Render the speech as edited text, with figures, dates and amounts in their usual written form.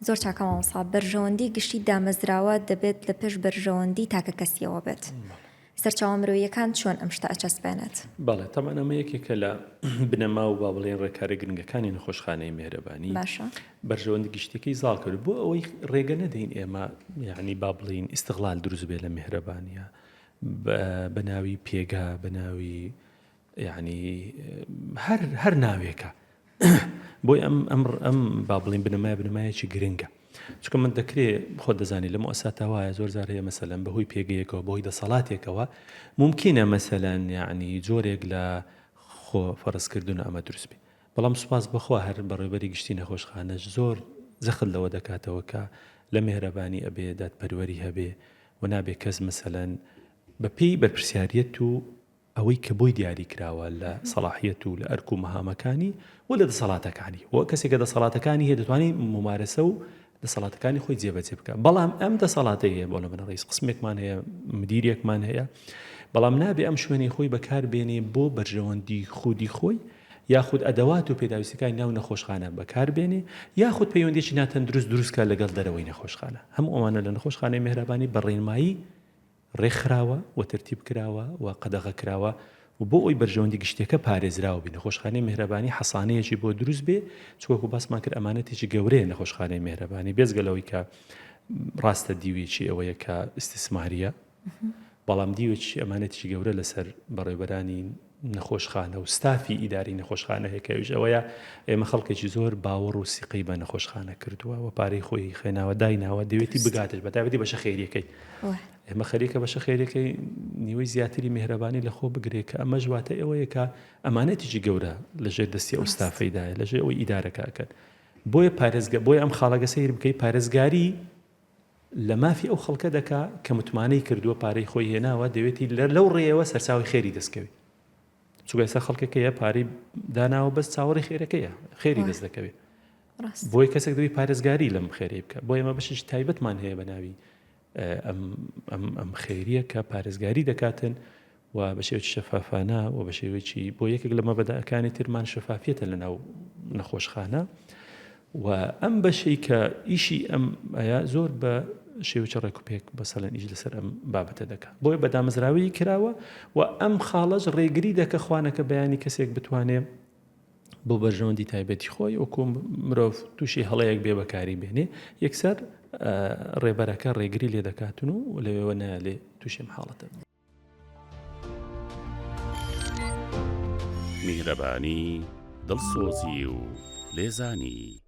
زۆر چاکە مامۆستا بەرژەوەندی گشتی دامەزراوە دەبێت لە پێش بەرژەوەندی تاکە کەسیەوە بێت. سەرچاوە مرۆییەکان چۆن ئەم شتە ئەچەسپێنێت؟ بەڵێ تەمان ئەمە یەکێکە لە بنەما و با بڵێن ڕێکارە گرنگەکانی نەخۆشخانەی میهرەبانی. باشە. بەرژەوەندی گشتەکەی زاڵ کرد بۆ ئەوەی ڕێگە نەدەین ئێمە یعنی با بڵین ئیستیغلال دروست بێت لە میهرەبانیە بە ناوی پێگا بە ناوی یعنی هەر ناوێکە بۆی ئەم با بڵین بنەمایەکی گرنگە. چکە من دەکرێت خۆ دەزانی لە مؤسساتە وایە زۆر جار هەیە مەسەلەن بەهۆی پێگەیەکەوە بەهۆی دەسەڵاتێکەوە ممکنە مەسەلەن یعنی جۆرێک لە خۆ فەرزکردن ئەمە دروست بێت. بەڵام سوپاس بەخوا هەر بەڕێوەبەری گشتی نەخۆشخانەش زۆر زەخت لەوە دەکاتەوە کە لە میهرەبانی ئەبێ دادپەروەری هەبێ و نابێ کەس مەسەلەن بەپێی بەرپرسیاریەت و ئەوەی کە بۆی دیاری کراوە لە سەلاحیەت و لە ئەرک و مەهامەکانی و لە دەسەڵاتەکانی و کەسێکە دەسەڵاتەکانی هەیە دەتوانێت ممارەسە و دەسەڵاتەکانی خۆی جێبەجێ بکە. بەڵام ئەم دەسەڵاتە هەیە بۆ لەبەر ڕئیس قسمێکمان هەیە مدیرێکمان هەیە بەڵام نابێ ئەم شوێنەی خۆی بەکاربێنێ بۆ بەرژەوەندی خودی خۆی یاخود ئەدەوات و پێداویستەکانی ناو نەخۆشخانە بەکاربێنێ یاخود پەیوەندیی ناتەن دروستکە لەگەڵ دەرەوەی نەخۆشخانە. هەموو ئەوانە لە نەخۆشخانەی میهرەبانی بەڕێنمایی ڕێکخراوە و ترتیب کراوە و قەدەغە کراوە و بۆ ئەوی بەرژەوەندی گشتەکە پارێزراوە بێ. نەخۆشخانەی میهرەبانی حەسانەیەکی بۆ دروست بێ چوەکو باسمان کرد ئەمانەتێکی گەورەیە نەخۆشخانەی میهرەبانی بێزگەلەوەی کە ڕاستە دیوێکی ئەوەیە کە ئیستیسماریە بەڵام دیوێکی ئەمانەتێکی گەورە لەسەر بەڕێوەبەرانی نەخۆشخانە و ستافی ئیداری نەخۆشخانە هەیەکەویش ئەوەیە ئێمە خەڵکێکی زۆر باوەڕ و سیقی بە نەخۆشخانە کردووە و پارەی خۆی خێناوە دایناوە دەوێتی بگاتش بەتابەتی بەشە خێریەکەی ئێمە خەریکە بەشە خێریەکەی نیوەی زیاتری میهرەبانی لە خۆ بگرێت کە ئەمە ژواتە ئەوەیە کە ئەمانەتێکی گەورە لەژێر دەستی ئەو ستافەیدایە لەژێر ئەوەی ئیدارەکەکەن بۆیە بۆیە ئەم خاڵەگە سەیر بکەی پارێزگاری لە مافی ئەو خەڵکە دەکا کە متمانەی کردووە پارەی خۆی هێناوە دەوێتی لەو ڕێەوە سەرچاوی خێری دەستکەوێت. چووکە ئێستا خەڵکەکەیە پارەی داناوە بەس چاوەڕی خێرەکەیە خێری دەست دەکەوێت بۆی کەسێک دەوی پارێزگاری لەم خێری بکە. بۆ ئێمە بەشش تایبەتمان هەیە بە ناوی ئەم خێریە کە پارێزگاری دەکاتن و بە شێوەیەکی شەفافانە و بە شێوەیەکی بۆ یەکێک لە مەبەداەکانی ترمان شەفافیەتە لە ناو نەخۆشخانە و ئەم بەشەی کە ئیشی ئەم ئەیە زۆر بە شێوەیەکی ڕێکوپێک بەسەڵەن ئیش لەسەر ئەم بابەتە دەکات. بۆیە بەدامەزراوی کراوە و ئەم خاڵەش ڕێگری دەکە خوانەکە بەیانی کەسێک بتوانێت بۆ بەرژەوەندی تایبەتی خۆی وەکو مرۆڤ تووشی هەڵەیەک بێ بەکاری بێنێ یەکسەر ڕێبەرەکە ڕێگری لێ دەکاتن و لەوێوە نالێ تووشی حاڵەتە. میهرەبانی دڵسۆزی و لێزانی